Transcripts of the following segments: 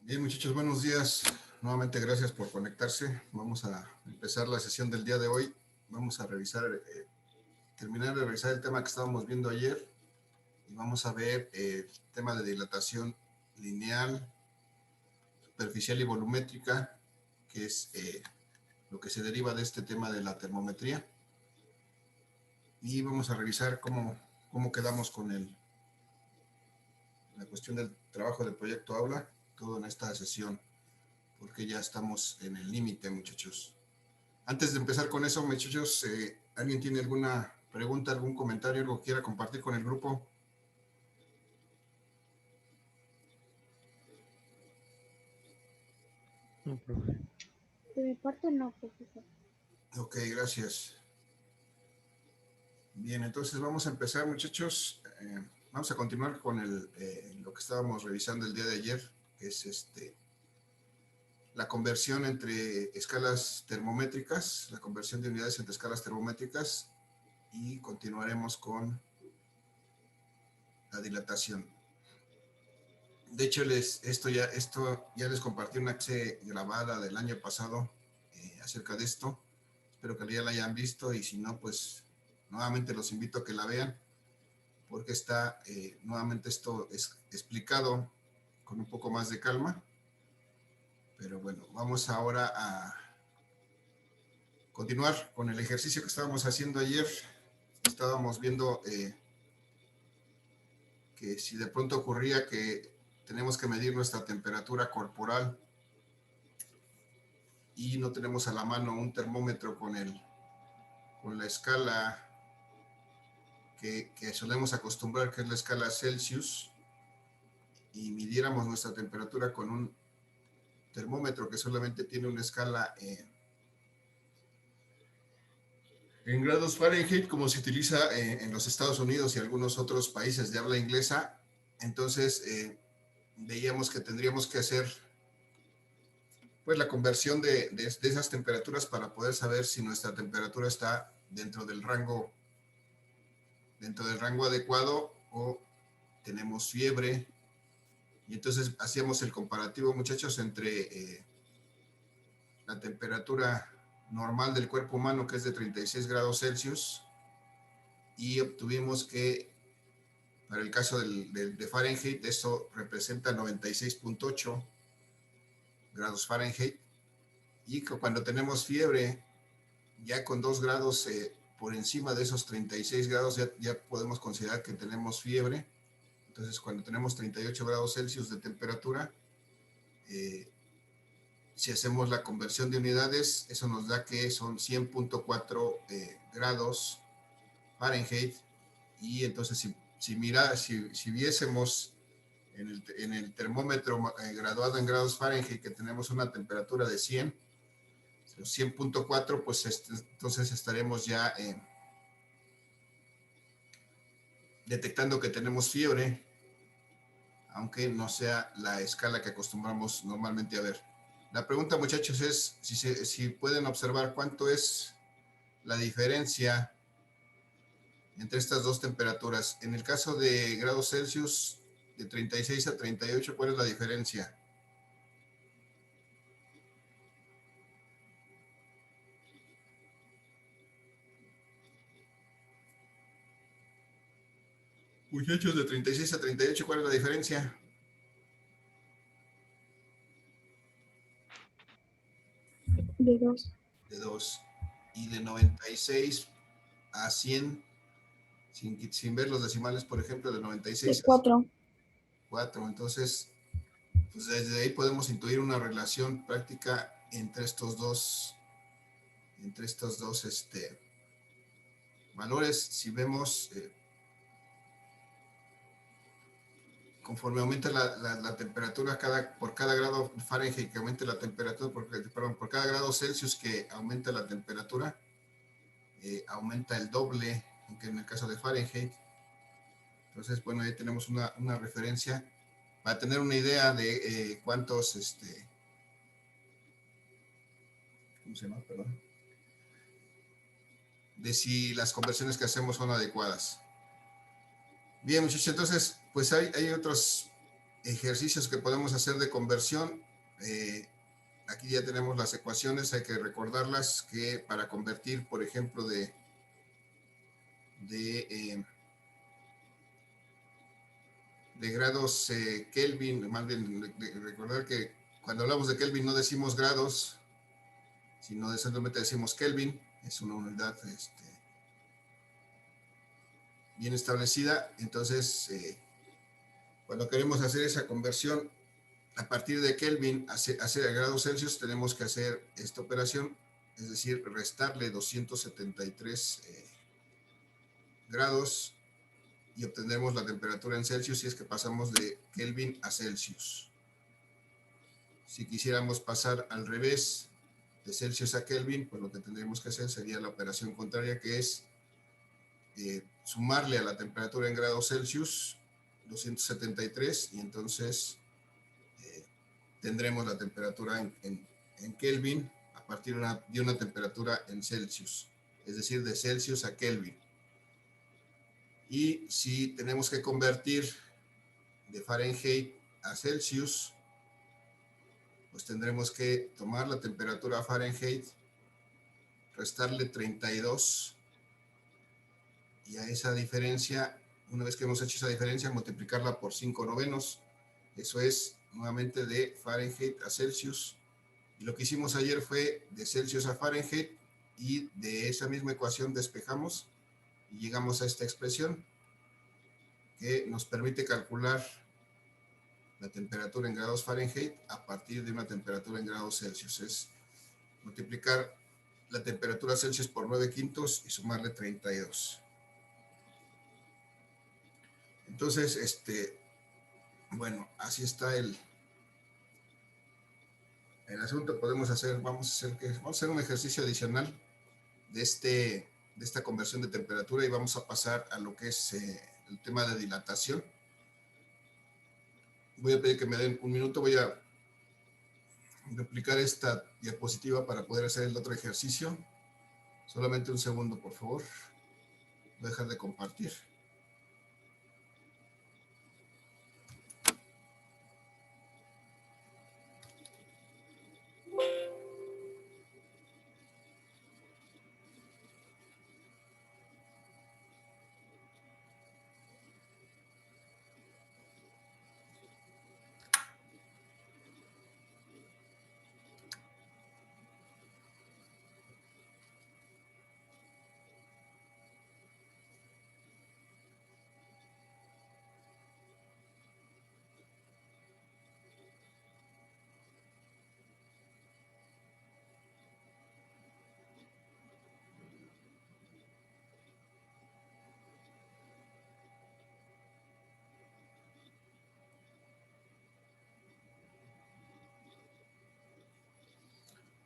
Bien, muchachos, buenos días. Nuevamente, gracias por conectarse. Vamos a empezar la sesión del día de hoy. Vamos a terminar de revisar el tema que estábamos viendo ayer y vamos a ver el tema de dilatación lineal, superficial y volumétrica, que es lo que se deriva de este tema de la termometría. Y vamos a revisar cómo quedamos con la cuestión del trabajo del proyecto Aula, todo en esta sesión, porque ya estamos en el límite, muchachos. Antes de empezar con eso, muchachos, ¿alguien tiene alguna pregunta, algún comentario, algo que quiera compartir con el grupo? No, profe. De mi parte no, profesor. Ok, gracias. Bien, entonces vamos a empezar, muchachos. Vamos a continuar con lo que estábamos revisando el día de ayer, que es la conversión entre escalas termométricas, la conversión de unidades entre escalas termométricas, y continuaremos con la dilatación. De hecho, esto ya les compartí una clase grabada del año pasado acerca de esto. Espero que ya la hayan visto y si no, pues nuevamente los invito a que la vean porque está nuevamente esto explicado con un poco más de calma. Pero bueno, vamos ahora a continuar con el ejercicio que estábamos haciendo ayer. Estábamos viendo que si de pronto ocurría que tenemos que medir nuestra temperatura corporal y no tenemos a la mano un termómetro con la escala que solemos acostumbrar, que es la escala Celsius, y midiéramos nuestra temperatura con un termómetro que solamente tiene una escala en grados Fahrenheit, como se utiliza en los Estados Unidos y algunos otros países de habla inglesa, entonces veíamos que tendríamos que hacer pues la conversión de esas temperaturas para poder saber si nuestra temperatura está dentro del rango adecuado o tenemos fiebre. Y entonces hacíamos el comparativo, muchachos, entre la temperatura normal del cuerpo humano, que es de 36 grados Celsius, y obtuvimos que para el caso de Fahrenheit, eso representa 96.8 grados Fahrenheit, y que cuando tenemos fiebre, ya con 2 grados por encima de esos 36 grados, ya podemos considerar que tenemos fiebre. Entonces, cuando tenemos 38 grados Celsius de temperatura, si hacemos la conversión de unidades, eso nos da que son 100.4 grados Fahrenheit. Y entonces, si viésemos en el termómetro graduado en grados Fahrenheit que tenemos una temperatura de 100.4, pues entonces estaremos ya detectando que tenemos fiebre, aunque no sea la escala que acostumbramos normalmente a ver. La pregunta, muchachos, es si pueden observar cuánto es la diferencia entre estas dos temperaturas. En el caso de grados Celsius, de 36 a 38, ¿cuál es la diferencia? Muchachos, de 36 a 38, ¿cuál es la diferencia? De 2. De 2. Y de 96 a 100, sin ver los decimales, por ejemplo, de 96 De 4. a 4. Entonces, pues desde ahí podemos intuir una relación práctica entre estos dos valores. Si vemos, conforme aumenta la temperatura por cada grado Fahrenheit que aumenta la temperatura, por cada grado Celsius que aumenta la temperatura, aumenta el doble, aunque en el caso de Fahrenheit. Entonces, bueno, ahí tenemos una referencia para tener una idea de cuántos, ¿cómo se llama? Perdón. De si las conversiones que hacemos son adecuadas. Bien, muchachos, entonces, pues hay otros ejercicios que podemos hacer de conversión. Aquí ya tenemos las ecuaciones, hay que recordarlas, que para convertir, por ejemplo, de grados Kelvin, más bien recordar que cuando hablamos de Kelvin no decimos grados, sino simplemente decimos Kelvin, es una unidad bien establecida. Entonces, cuando queremos hacer esa conversión a partir de Kelvin a grados Celsius, tenemos que hacer esta operación, es decir, restarle 273 grados y obtendremos la temperatura en Celsius si es que pasamos de Kelvin a Celsius. Si quisiéramos pasar al revés, de Celsius a Kelvin, pues lo que tendríamos que hacer sería la operación contraria, que es sumarle a la temperatura en grados Celsius 273, y entonces tendremos la temperatura en Kelvin a partir de una temperatura en Celsius, es decir, de Celsius a Kelvin. Y si tenemos que convertir de Fahrenheit a Celsius, pues tendremos que tomar la temperatura Fahrenheit, restarle 32, y a esa diferencia, una vez que hemos hecho esa diferencia, multiplicarla por 5/9. Eso es nuevamente de Fahrenheit a Celsius. Y lo que hicimos ayer fue de Celsius a Fahrenheit, y de esa misma ecuación despejamos y llegamos a esta expresión que nos permite calcular la temperatura en grados Fahrenheit a partir de una temperatura en grados Celsius. Es multiplicar la temperatura Celsius por 9/5 y sumarle 32. Entonces, bueno, así está el asunto. Vamos a hacer un ejercicio adicional de esta conversión de temperatura, y vamos a pasar a lo que es el tema de dilatación. Voy a pedir que me den un minuto, voy a replicar esta diapositiva para poder hacer el otro ejercicio. Solamente un segundo, por favor. Voy a dejar de compartir.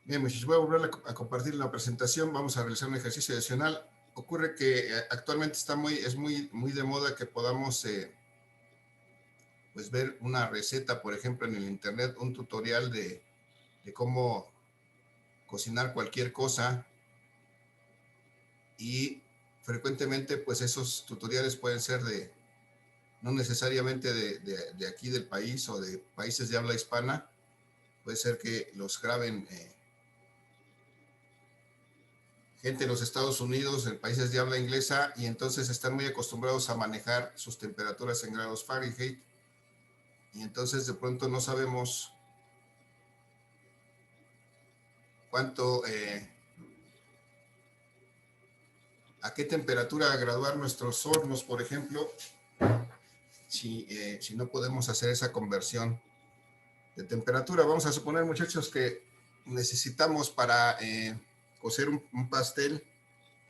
Bien, muchachos, voy a volver a compartir la presentación. Vamos a realizar un ejercicio adicional. Ocurre que actualmente es muy de moda que podamos pues ver una receta, por ejemplo, en el internet, un tutorial de cómo cocinar cualquier cosa, y frecuentemente pues esos tutoriales pueden ser no necesariamente de aquí del país o de países de habla hispana. Puede ser que los graben gente en los Estados Unidos, en países de habla inglesa, y entonces están muy acostumbrados a manejar sus temperaturas en grados Fahrenheit, y entonces de pronto no sabemos cuánto, a qué temperatura graduar nuestros hornos, por ejemplo, si no podemos hacer esa conversión de temperatura. Vamos a suponer, muchachos, que necesitamos para cocer un pastel,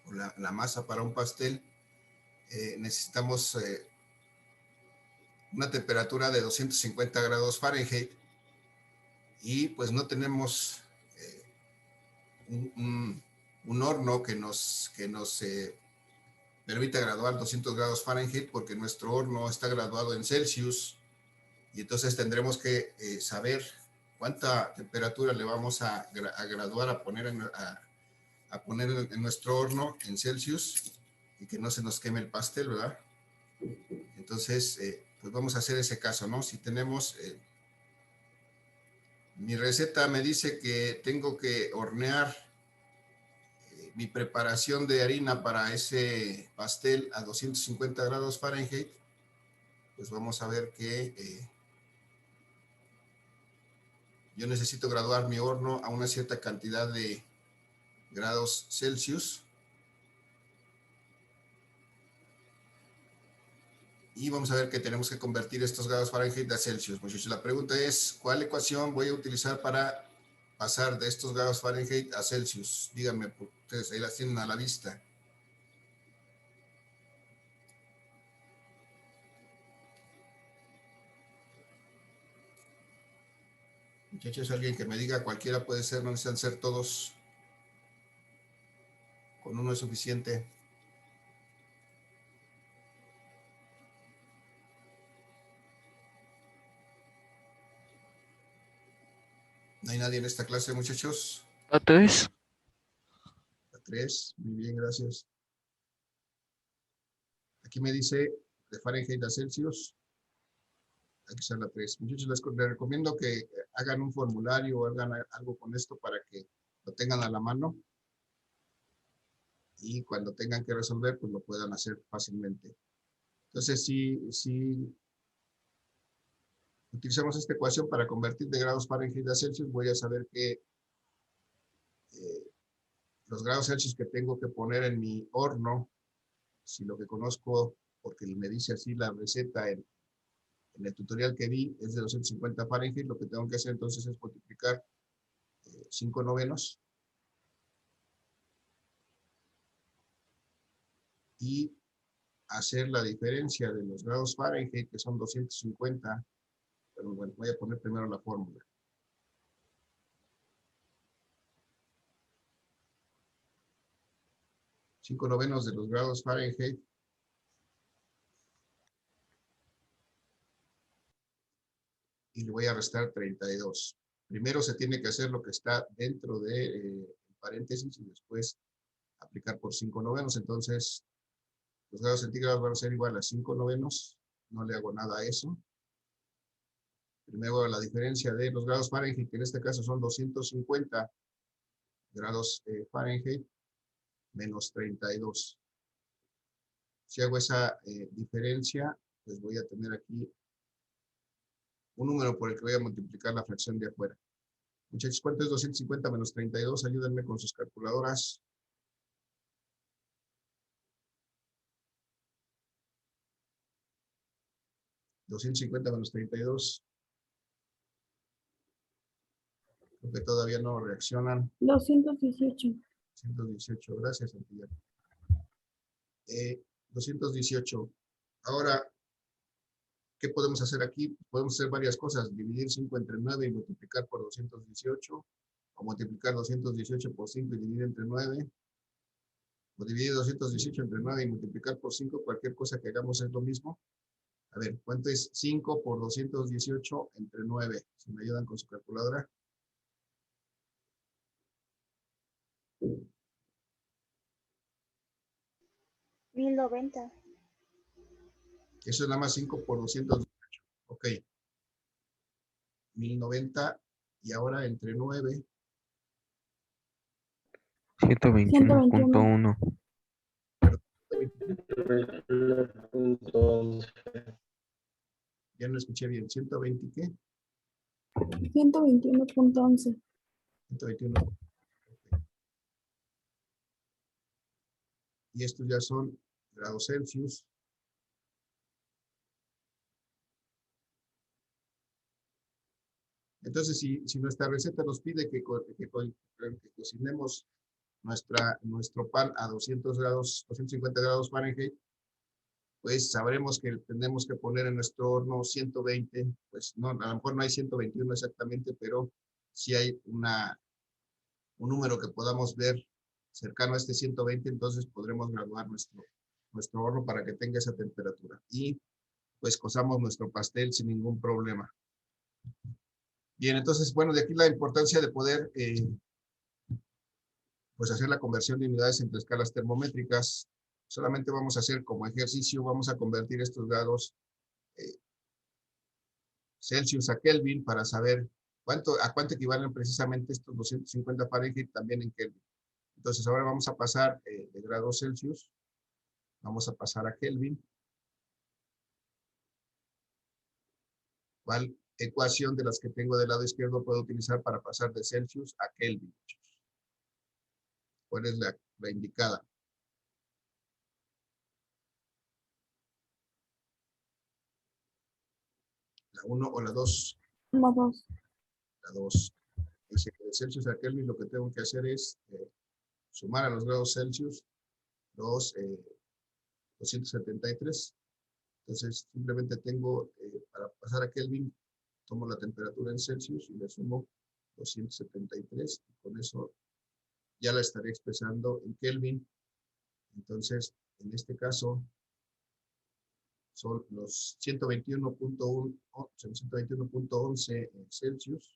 o la masa para un pastel, necesitamos una temperatura de 250 grados Fahrenheit, y pues no tenemos un horno que nos permita graduar 200 grados Fahrenheit, porque nuestro horno está graduado en Celsius, y entonces tendremos que saber cuánta temperatura le vamos a graduar, a poner en nuestro horno en Celsius, y que no se nos queme el pastel, ¿verdad? Entonces, pues vamos a hacer ese caso, ¿no? Si tenemos, mi receta me dice que tengo que hornear mi preparación de harina para ese pastel a 250 grados Fahrenheit, pues vamos a ver que yo necesito graduar mi horno a una cierta cantidad de grados Celsius. Y vamos a ver que tenemos que convertir estos grados Fahrenheit a Celsius. Muchachos, la pregunta es, ¿cuál ecuación voy a utilizar para pasar de estos grados Fahrenheit a Celsius? Díganme, ustedes ahí las tienen a la vista. Muchachos, alguien que me diga, cualquiera puede ser, no necesitan ser todos. Con uno es suficiente. ¿No hay nadie en esta clase, muchachos? ¿A 3? A 3, muy bien, gracias. Aquí me dice de Fahrenheit a Celsius. Hay que usar la 3. Muchachos, les recomiendo que hagan un formulario o hagan algo con esto para que lo tengan a la mano. Y cuando tengan que resolver, pues lo puedan hacer fácilmente. Entonces, si utilizamos esta ecuación para convertir de grados Fahrenheit a Celsius, voy a saber que los grados Celsius que tengo que poner en mi horno, si lo que conozco, porque me dice así la receta en el tutorial que vi, es de 250 Fahrenheit, lo que tengo que hacer entonces es multiplicar 5 novenos y hacer la diferencia de los grados Fahrenheit, que son 250, pero bueno, voy a poner primero la fórmula. 5 novenos de los grados Fahrenheit y le voy a restar 32. Primero se tiene que hacer lo que está dentro de paréntesis y después aplicar por 5 novenos. Entonces, los grados centígrados van a ser igual a 5 novenos. No le hago nada a eso. Primero la diferencia de los grados Fahrenheit, que en este caso son 250 grados Fahrenheit, menos 32. Si hago esa diferencia, pues voy a tener aquí un número por el que voy a multiplicar la fracción de afuera. Muchachos, ¿cuánto es 250 menos 32? Ayúdenme con sus calculadoras. $250 menos 32. Creo que todavía no reaccionan. 218. 118, gracias, Santiago. 218. Ahora, ¿qué podemos hacer aquí? Podemos hacer varias cosas. Dividir 5 entre 9 y multiplicar por 218. O multiplicar 218 por 5 y dividir entre 9. O dividir 218 entre 9 y multiplicar por 5. Cualquier cosa que hagamos es lo mismo. A ver, ¿cuánto es 5 por 218 entre 9? Si me ayudan con su calculadora. $1090. Eso es nada más 5 por 218. Ok. 1090. Y ahora entre 9. 121.1. Ya no escuché bien. ¿120 qué? 121.11. 121. Okay. Y estos ya son grados Celsius. Entonces, si nuestra receta nos pide que cocinemos nuestro pan a 250 grados Fahrenheit, pues sabremos que tenemos que poner en nuestro horno 120, pues no, a lo mejor no hay 121 exactamente, pero sí hay un número que podamos ver cercano a este 120, entonces podremos graduar nuestro horno para que tenga esa temperatura. Y pues cozamos nuestro pastel sin ningún problema. Bien, entonces, bueno, de aquí la importancia de poder pues hacer la conversión de unidades entre escalas termométricas. Solamente vamos a hacer como ejercicio, vamos a convertir estos grados Celsius a Kelvin para saber a cuánto equivalen precisamente estos 250 Fahrenheit también en Kelvin. Entonces ahora vamos a pasar de grados Celsius, vamos a pasar a Kelvin. ¿Cuál ecuación de las que tengo del lado izquierdo puedo utilizar para pasar de Celsius a Kelvin? ¿Cuál es la indicada? ¿La 1 o la 2? La 2. La 2. Dice que de Celsius a Kelvin lo que tengo que hacer es sumar a los grados Celsius los 273. Entonces, simplemente tengo, para pasar a Kelvin, tomo la temperatura en Celsius y le sumo 273. Y con eso ya la estaré expresando en Kelvin. Entonces, en este caso, son los 121.11 en Celsius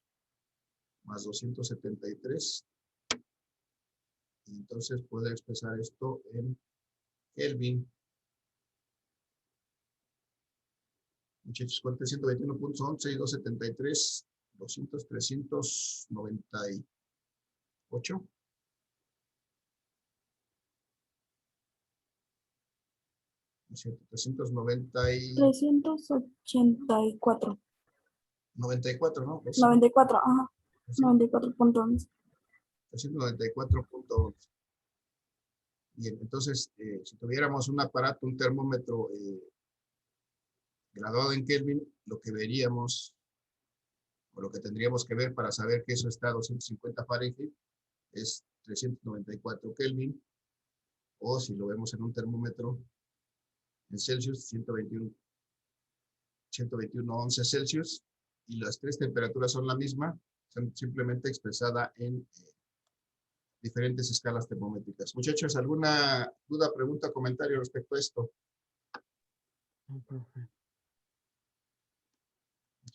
más 273. Y entonces puedo expresar esto en Kelvin. Muchachos, ¿cuánto es 121.11 y 273? 398. 384. 94, ¿no? 94, ajá. 94.11. 394.11. Bien, entonces, si tuviéramos un aparato, un termómetro graduado en Kelvin, lo que veríamos, o lo que tendríamos que ver para saber que eso está a 250 Fahrenheit, es 394 Kelvin, o si lo vemos en un termómetro en Celsius, 121.11 Celsius, y las tres temperaturas son la misma, son simplemente expresada en diferentes escalas termométricas. Muchachos, ¿alguna duda, pregunta, comentario respecto a esto? No, profe.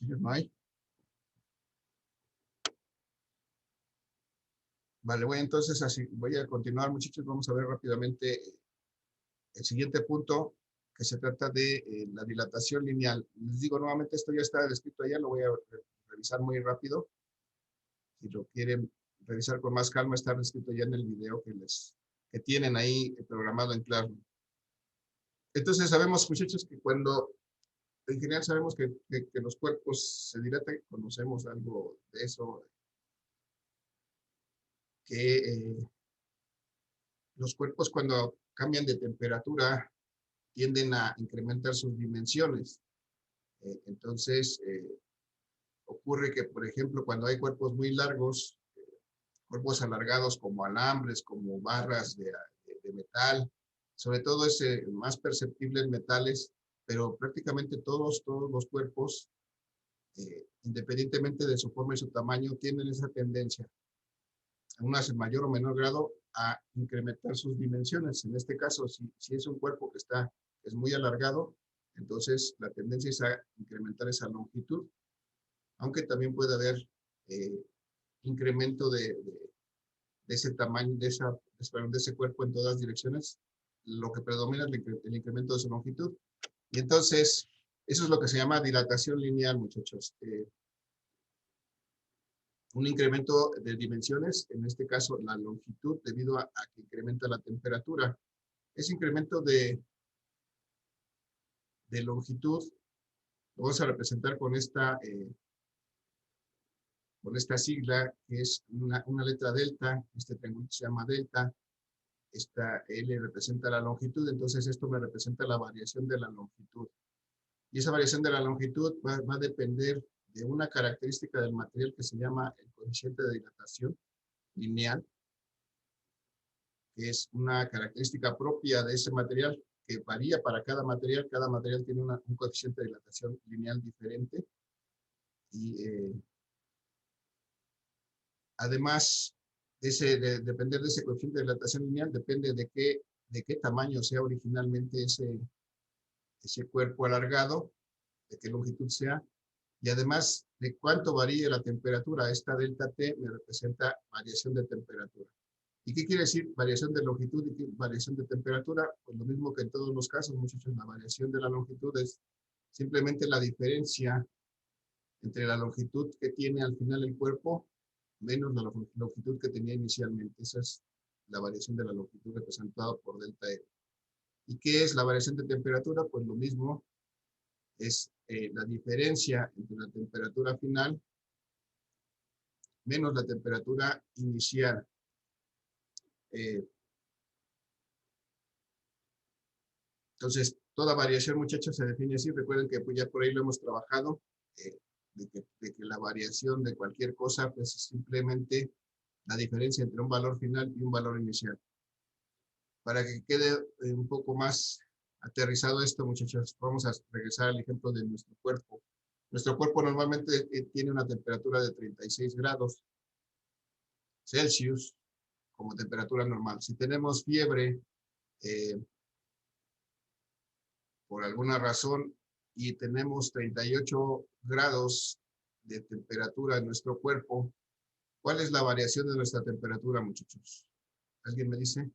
¿No hay? Vale, bueno, entonces así voy a continuar, muchachos. Vamos a ver rápidamente el siguiente punto, que se trata de la dilatación lineal. Les digo nuevamente, esto ya está descrito allá, lo voy a revisar muy rápido. Si lo quieren revisar con más calma, está descrito ya en el video que tienen ahí programado en Classroom. Entonces sabemos, muchachos, que cuando, en general sabemos que los cuerpos se dilatan, conocemos algo de eso, que los cuerpos cuando cambian de temperatura tienden a incrementar sus dimensiones. Entonces, ocurre que, por ejemplo, cuando hay cuerpos muy largos, cuerpos alargados como alambres, como barras de metal, sobre todo es más perceptible en metales, pero prácticamente todos los cuerpos, independientemente de su forma y su tamaño, tienen esa tendencia, unas en mayor o menor grado, a incrementar sus dimensiones. En este caso, si es un cuerpo que es muy alargado, entonces la tendencia es a incrementar esa longitud, aunque también puede haber incremento de ese tamaño, de ese cuerpo en todas direcciones. Lo que predomina es el incremento de su longitud. Y entonces, eso es lo que se llama dilatación lineal, muchachos. Un incremento de dimensiones, en este caso la longitud, debido a que incrementa la temperatura. Ese incremento de longitud lo vamos a representar con esta sigla, que es una letra delta. Este triángulo se llama delta. Esta L representa la longitud, entonces esto me representa la variación de la longitud. Y esa variación de la longitud va a depender de una característica del material que se llama el coeficiente de dilatación lineal, que es una característica propia de ese material que varía para cada material. Cada material tiene un coeficiente de dilatación lineal diferente. Y además, depender de ese coeficiente de dilatación lineal, depende de qué tamaño sea originalmente ese cuerpo alargado, de qué longitud sea, y además de cuánto varíe la temperatura. Esta delta T me representa variación de temperatura. ¿Y qué quiere decir variación de longitud y variación de temperatura? Pues lo mismo que en todos los casos, muchachos, la variación de la longitud es simplemente la diferencia entre la longitud que tiene al final el cuerpo menos la longitud que tenía inicialmente. Esa es la variación de la longitud representada por delta E. ¿Y qué es la variación de temperatura? Pues lo mismo, es la diferencia entre la temperatura final menos la temperatura inicial. Entonces, toda variación, muchachos, se define así. Recuerden que pues, ya por ahí lo hemos trabajado, de que la variación de cualquier cosa pues, es simplemente la diferencia entre un valor final y un valor inicial. Para que quede un poco más aterrizado esto, muchachos, vamos a regresar al ejemplo de nuestro cuerpo. Nuestro cuerpo normalmente tiene una temperatura de 36 grados Celsius como temperatura normal. Si tenemos fiebre, por alguna razón, y tenemos 38 grados de temperatura en nuestro cuerpo, ¿cuál es la variación de nuestra temperatura, muchachos? ¿Alguien me dice?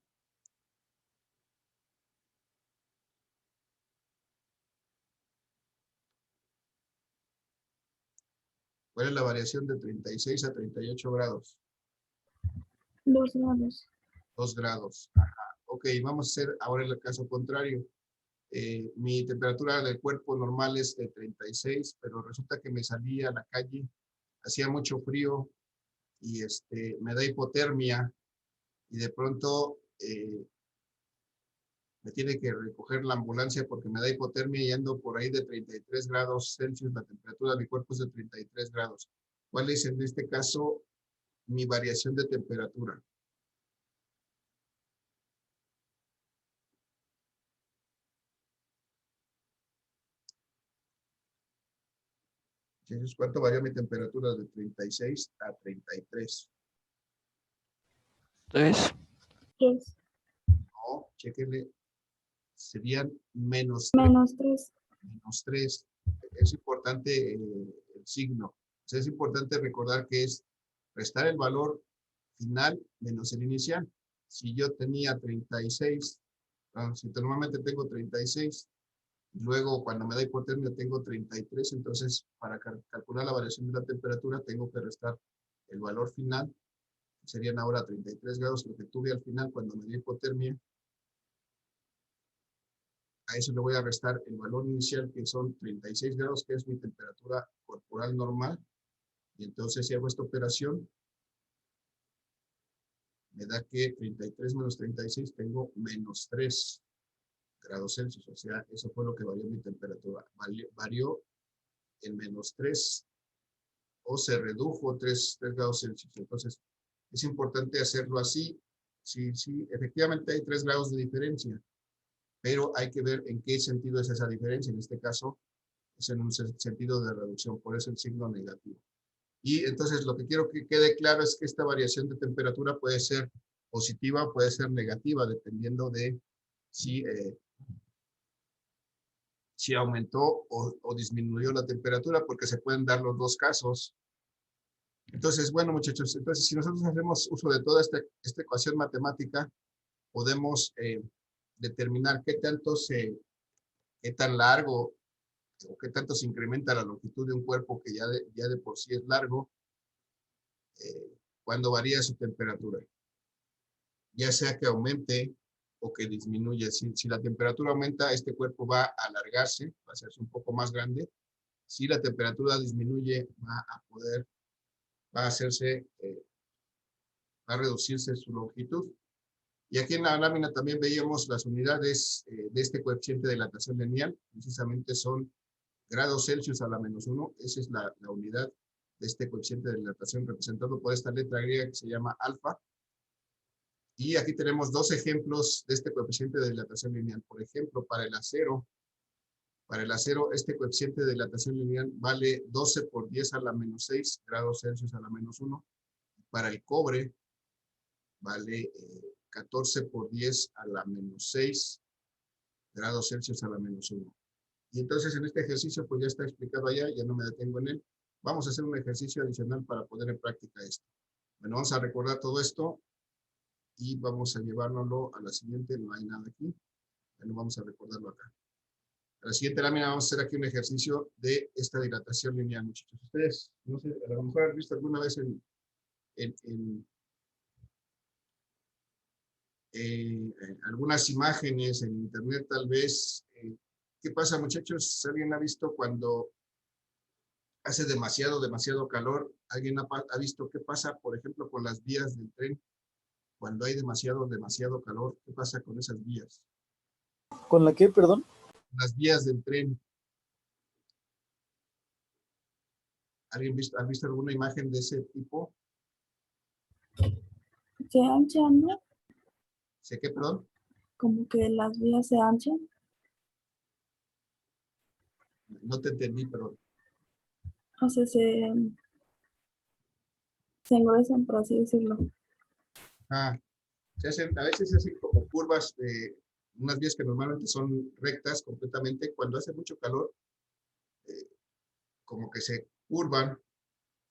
¿Cuál es la variación de 36 a 38 grados? 2 grados. 2 grados. Ajá. Ok, vamos a hacer ahora el caso contrario. Mi temperatura del cuerpo normal es de 36, pero resulta que me salí a la calle, hacía mucho frío y me da hipotermia y de pronto me tiene que recoger la ambulancia porque me da hipotermia y ando por ahí de 33 grados Celsius, la temperatura de mi cuerpo es de 33 grados. ¿Cuál es en este caso mi variación de temperatura? Entonces, ¿cuánto varía mi temperatura de 36 a 33? 3. 3. No, chéquenle, serían menos 3. Menos 3. Menos 3. Es importante el signo. O sea, es importante recordar que es restar el valor final menos el inicial. Si yo tenía 36, si normalmente tengo 36, luego cuando me da hipotermia tengo 33, entonces para calcular la variación de la temperatura tengo que restar el valor final, que serían ahora 33 grados, lo que tuve al final cuando me dio hipotermia. A eso le voy a restar el valor inicial, que son 36 grados, que es mi temperatura corporal normal. Y entonces, si hago esta operación, me da que 33 menos 36 tengo menos 3 grados Celsius. O sea, eso fue lo que varió mi temperatura. Varió en menos 3 o se redujo 3 grados Celsius. Entonces, es importante hacerlo así. Sí, efectivamente hay 3 grados de diferencia, pero hay que ver en qué sentido es esa diferencia. En este caso, es en un sentido de reducción, por eso el signo negativo. Y entonces lo que quiero que quede claro es que esta variación de temperatura puede ser positiva o puede ser negativa, dependiendo de si, si aumentó o disminuyó la temperatura, porque se pueden dar los dos casos. Entonces, bueno, muchachos, entonces si nosotros hacemos uso de toda esta ecuación matemática, podemos determinar qué tan largo o qué tanto se incrementa la longitud de un cuerpo que ya de por sí es largo, cuando varía su temperatura. Ya sea que aumente o que disminuya. Si la temperatura aumenta, este cuerpo va a alargarse, va a hacerse un poco más grande. Si la temperatura disminuye, va a reducirse su longitud. Y aquí en la lámina también veíamos las unidades de este coeficiente de dilatación lineal. Precisamente son grados Celsius a la -1. Esa es la unidad de este coeficiente de dilatación representado por esta letra griega que se llama alfa. Y aquí tenemos dos ejemplos de este coeficiente de dilatación lineal. Por ejemplo, para el acero, este coeficiente de dilatación lineal vale 12 por 10 a la -6 grados Celsius a la -1. Para el cobre, vale 14 por 10 a la -6 grados Celsius a la -1. Y entonces en este ejercicio, pues ya está explicado allá, ya no me detengo en él. Vamos a hacer un ejercicio adicional para poner en práctica esto. Bueno, vamos a recordar todo esto y vamos a llevárnoslo a la siguiente. No hay nada aquí. Bueno, vamos a recordarlo acá. A la siguiente lámina vamos a hacer aquí un ejercicio de esta dilatación lineal, muchachos. Ustedes, no sé, a lo mejor han visto alguna vez en algunas imágenes en internet tal vez. ¿Qué pasa, muchachos? ¿Alguien ha visto cuando hace demasiado calor? ¿Alguien ha visto qué pasa, por ejemplo, con las vías del tren? Cuando hay demasiado calor, ¿qué pasa con esas vías? ¿Con la qué, perdón? Las vías del tren. ¿Han visto alguna imagen de ese tipo? Se anchan, ¿no? ¿Sé qué, perdón? Como que las vías se anchan. No te entendí, perdón. O sea, se engruesan, por así decirlo. Ah, a veces se hacen como curvas, unas vías que normalmente son rectas completamente. Cuando hace mucho calor, como que se curvan,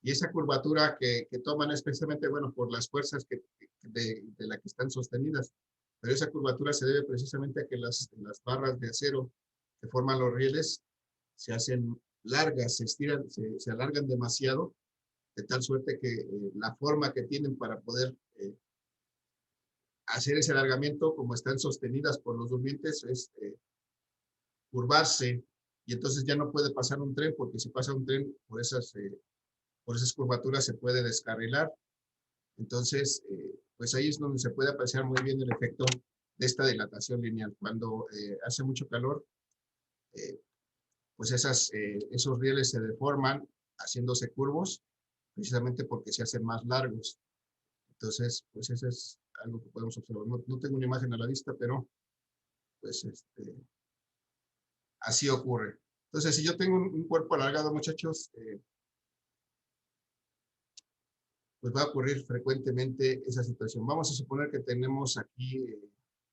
y esa curvatura que toman es precisamente, bueno, por las fuerzas de la que están sostenidas. Pero esa curvatura se debe precisamente a que las barras de acero que forman los rieles se hacen largas, se estiran, se alargan demasiado, de tal suerte que la forma que tienen para poder hacer ese alargamiento, como están sostenidas por los durmientes, es curvarse, y entonces ya no puede pasar un tren, porque si pasa un tren por esas curvaturas se puede descarrilar. Entonces, pues ahí es donde se puede apreciar muy bien el efecto de esta dilatación lineal. Cuando hace mucho calor, pues esos rieles se deforman haciéndose curvos, precisamente porque se hacen más largos. Entonces, pues eso es algo que podemos observar. No tengo una imagen a la vista, pero pues así ocurre. Entonces, si yo tengo un cuerpo alargado, muchachos, pues va a ocurrir frecuentemente esa situación. Vamos a suponer que tenemos aquí,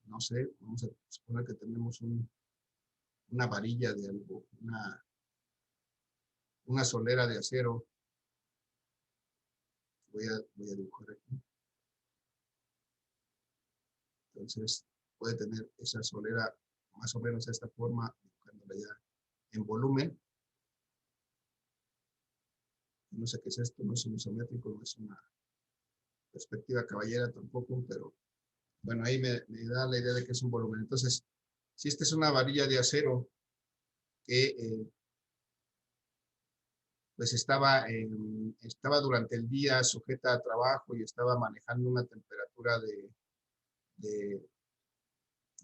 no sé, vamos a suponer que tenemos una varilla de algo, una solera de acero. Voy a dibujar aquí. Entonces, puede tener esa solera más o menos de esta forma, dibujándola ya en volumen. No sé qué es esto, no es un isométrico, no es una perspectiva caballera tampoco, pero bueno, ahí me da la idea de que es un volumen. Entonces, si esta es una varilla de acero que pues estaba durante el día sujeta a trabajo y estaba manejando una temperatura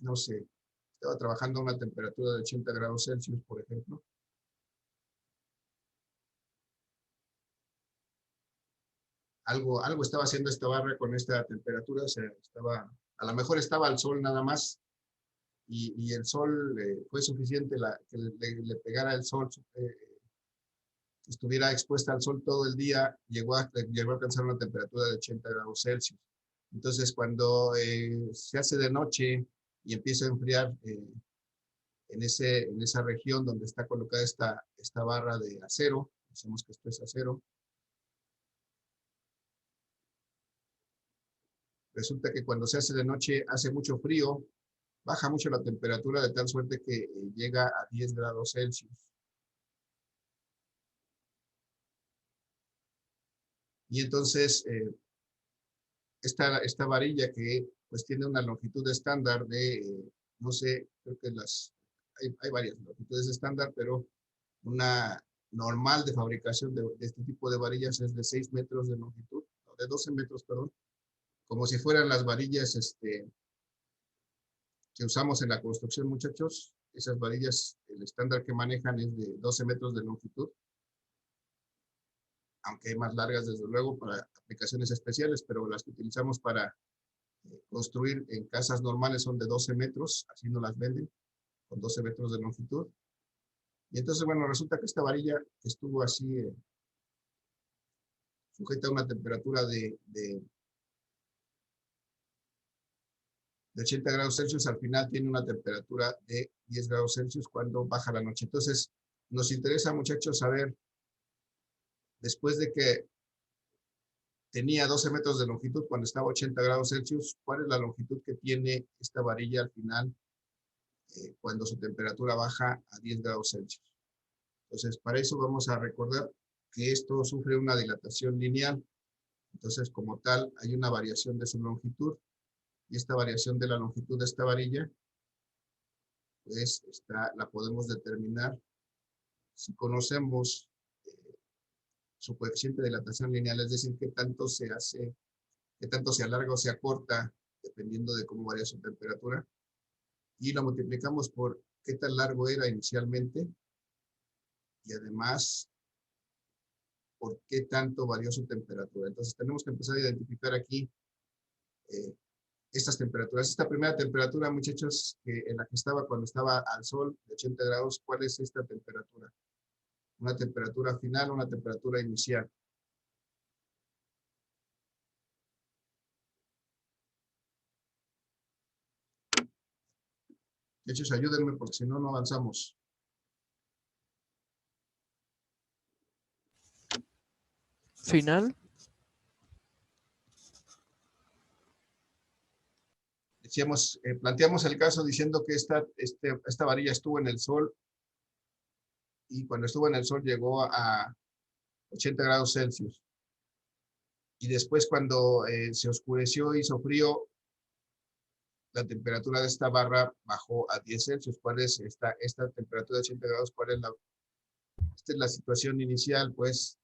no sé, estaba trabajando a una temperatura de 80 grados Celsius, por ejemplo. Algo estaba haciendo esta barra con esta temperatura, o sea, a lo mejor estaba al sol nada más, y el sol fue suficiente que le pegara el sol, estuviera expuesta al sol todo el día, llegó a alcanzar una temperatura de 80 grados Celsius. Entonces, cuando se hace de noche y empieza a enfriar en esa región donde está colocada esta barra de acero, decimos que esto es acero, resulta que cuando se hace de noche hace mucho frío, baja mucho la temperatura de tal suerte que llega a 10 grados Celsius. Y entonces, esta varilla que pues tiene una longitud estándar de, no sé, creo que hay varias longitudes estándar, pero una normal de fabricación de este tipo de varillas es de 6 metros de longitud, no, de 12 metros, perdón, como si fueran las varillas que usamos en la construcción, muchachos. Esas varillas, el estándar que manejan es de 12 metros de longitud, aunque hay más largas, desde luego, para aplicaciones especiales, pero las que utilizamos para construir en casas normales son de 12 metros, así nos las venden, con 12 metros de longitud. Y entonces, bueno, resulta que esta varilla estuvo así sujeta a una temperatura de 80 grados Celsius, al final tiene una temperatura de 10 grados Celsius cuando baja la noche. Entonces, nos interesa, muchachos, saber, después de que tenía 12 metros de longitud cuando estaba a 80 grados Celsius, ¿cuál es la longitud que tiene esta varilla al final cuando su temperatura baja a 10 grados Celsius. Entonces, para eso vamos a recordar que esto sufre una dilatación lineal. Entonces, como tal, hay una variación de su longitud, y esta variación de la longitud de esta varilla, pues la podemos determinar si conocemos su coeficiente de dilatación lineal, es decir, qué tanto se alarga o se acorta, dependiendo de cómo varía su temperatura, y lo multiplicamos por qué tan largo era inicialmente, y además por qué tanto varió su temperatura. Entonces tenemos que empezar a identificar aquí estas temperaturas. Esta primera temperatura, muchachos, en la que estaba cuando estaba al sol de 80 grados, ¿cuál es esta temperatura? Una temperatura final, una temperatura inicial. Muchachos, ayúdenme porque si no, no avanzamos. Final. Decíamos, planteamos el caso diciendo que esta varilla estuvo en el sol, y cuando estuvo en el sol llegó a 80 grados Celsius. Y después, cuando se oscureció, hizo frío, la temperatura de esta barra bajó a 10 Celsius. ¿Cuál es esta temperatura de 80 grados? ¿Cuál es esta es la situación inicial? Pues,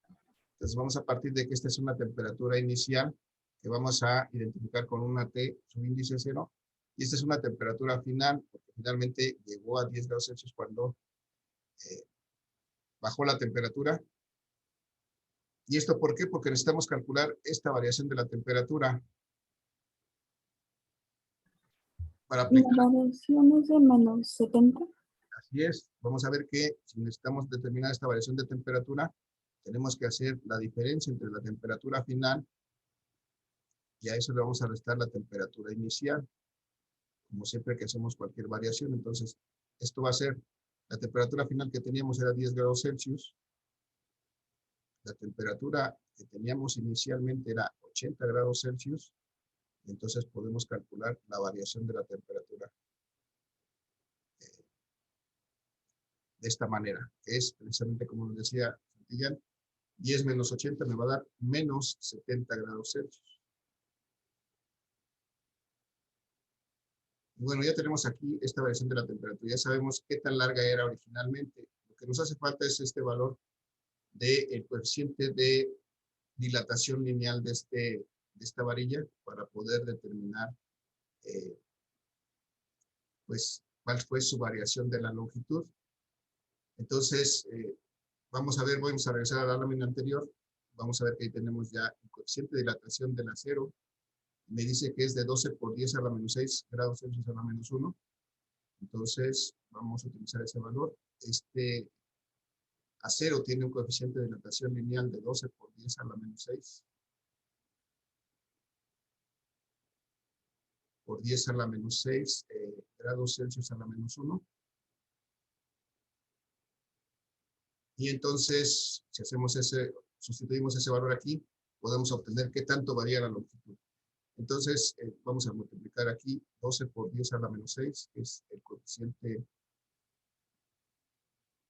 entonces vamos a partir de que esta es una temperatura inicial que vamos a identificar con una T, su índice 0. Y esta es una temperatura final, porque finalmente llegó a 10 grados Celsius cuando bajó la temperatura. ¿Y esto por qué? Porque necesitamos calcular esta variación de la temperatura. Para La aplicar, variación es de menos 70. así es, vamos a ver que si necesitamos determinar esta variación de temperatura, tenemos que hacer la diferencia entre la temperatura final y a eso le vamos a restar la temperatura inicial, como siempre que hacemos cualquier variación. Entonces, esto va a ser, la temperatura final que teníamos era 10 grados Celsius, la temperatura que teníamos inicialmente era 80 grados Celsius, y entonces podemos calcular la variación de la temperatura de esta manera, que es precisamente como nos decía Santillán, 10 menos 80 me va a dar menos 70 grados Celsius. Y bueno, ya tenemos aquí esta variación de la temperatura. Ya sabemos qué tan larga era originalmente. Lo que nos hace falta es este valor del coeficiente de dilatación lineal de esta varilla para poder determinar pues cuál fue su variación de la longitud. Entonces, vamos a regresar a la lámina anterior. Vamos a ver que ahí tenemos ya el coeficiente de dilatación del acero. Me dice que es de 12 por 10 a la menos 6 grados Celsius a la menos 1. Entonces, vamos a utilizar ese valor. Este acero tiene un coeficiente de dilatación lineal de 12 por 10 a la menos 6. Por 10 a la menos 6 grados Celsius a la menos 1. Y entonces, si sustituimos ese valor aquí, podemos obtener qué tanto varía la longitud. Entonces, vamos a multiplicar aquí 12 por 10 a la menos 6, que es el coeficiente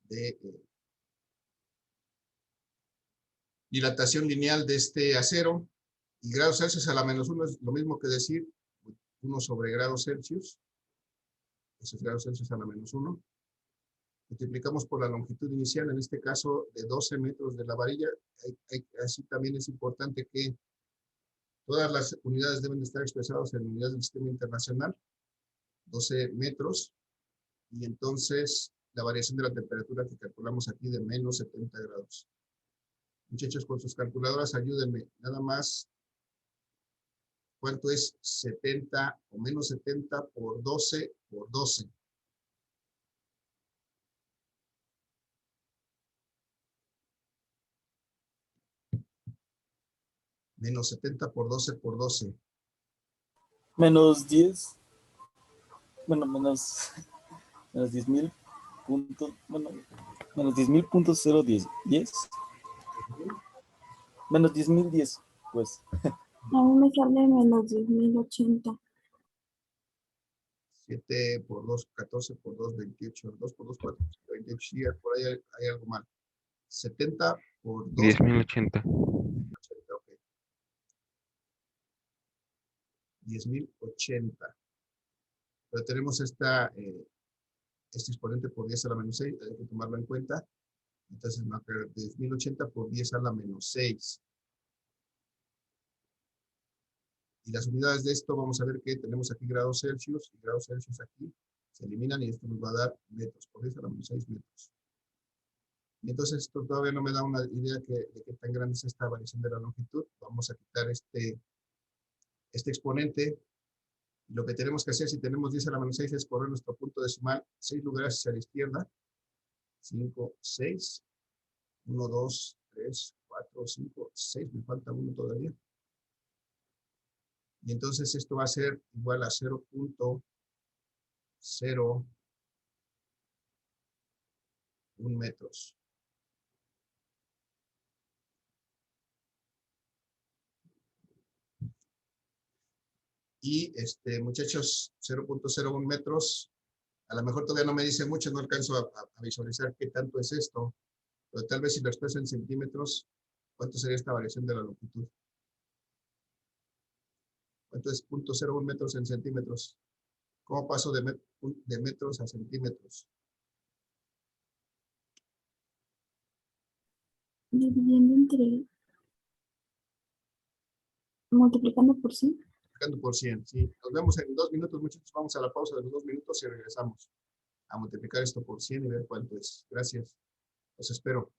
de dilatación lineal de este acero. Y grados Celsius a la menos 1 es lo mismo que decir 1 sobre grados Celsius. Ese es grados Celsius a la menos 1. Multiplicamos por la longitud inicial, en este caso de 12 metros de la varilla. Así también es importante que todas las unidades deben de estar expresadas en unidades del sistema internacional, 12 metros, y entonces la variación de la temperatura que calculamos aquí de menos 70 grados. Muchachos, con sus calculadoras ayúdenme, nada más, ¿cuánto es 70 o menos 70 por 12 por 12? Menos 70 por 12 por 12. Menos 10. Bueno, menos 10,000 puntos. Bueno, menos 10,000.010. Menos 10,010, pues. A mí me sale menos 10,080. 7 por 2, 14 por 2, 28, 2 por 2, 4, 28, sí, por ahí hay algo mal. 70 por 2, 10.080. 80, ok. 10.080. Pero tenemos este exponente por 10 a la menos 6, hay que tomarlo en cuenta. Entonces, va a quedar 10.080 por 10 a la menos 6. Y las unidades de esto, vamos a ver que tenemos aquí grados Celsius, y grados Celsius aquí se eliminan, y esto nos va a dar metros, por 10 a la menos 6 metros. Y entonces esto todavía no me da una idea de qué tan grande es esta variación de la longitud. Vamos a quitar este exponente. Lo que tenemos que hacer, si tenemos 10 a la menos 6, es correr nuestro punto decimal 6 lugares hacia la izquierda. 5, 6, 1, 2, 3, 4, 5, 6, me falta uno todavía. Y entonces esto va a ser igual a 0.01 metros. Y muchachos, 0.01 metros, a lo mejor todavía no me dice mucho, no alcanzo a visualizar qué tanto es esto, pero tal vez si lo expreso en centímetros, ¿cuánto sería esta variación de la longitud? ¿Cuánto es 0.01 metros en centímetros? ¿Cómo paso de metros a centímetros? Dividiendo entre, multiplicando por 100. Multiplicando por 100, sí. Nos vemos en 2 minutos, muchachos. Vamos a la pausa de los 2 minutos y regresamos a multiplicar esto por 100 y ver cuánto es. Gracias. Los espero.